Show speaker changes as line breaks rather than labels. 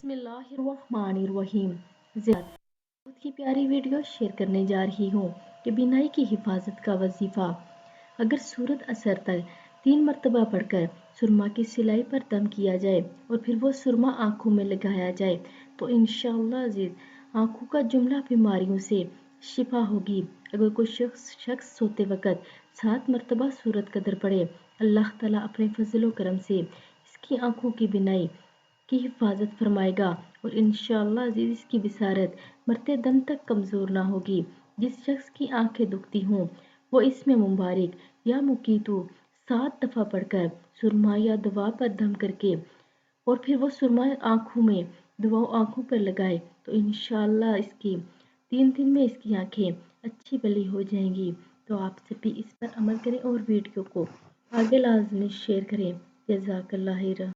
बिस्मिल्लाहिर्रहमानिर्रहीम। बहुत ही प्यारी वीडियो शेयर करने जा रही हूँ कि बिनाई की हिफाजत का वजीफ़ा। अगर सूरत असर तक 3 मरतबा पढ़कर सुरमा की सिलाई पर दम किया जाए और फिर वो सुरमा आँखों में लगाया जाए तो इंशाअल्लाह अज़ीज़ आँखों का जुमला बीमारियों से शिफा होगी। अगर कोई शख्स सोते वक़्त 7 मरतबा सूरत कदर पढ़े, अल्लाह ताला अपने फजल व करम से इसकी आँखों की बिनाई की हिफाजत फरमाएगा और इंशाअल्लाह अज़ीज़ इसकी बिसारत मरते दम तक कमज़ोर ना होगी। जिस शख्स की आंखें दुखती हों वो इसमें मुबारक या मुकीतु 7 दफ़ा पढ़कर सुरमा या दवा पर दम करके और फिर वो सुरमा आँखों पर लगाए तो इंशाअल्लाह इसकी 3 दिन में इसकी आंखें अच्छी भली हो जाएंगी। तो आप सभी इस पर अमल करें और वीडियो को आगे लाजमी शेयर करें। जज़ाकल्लाह खैर।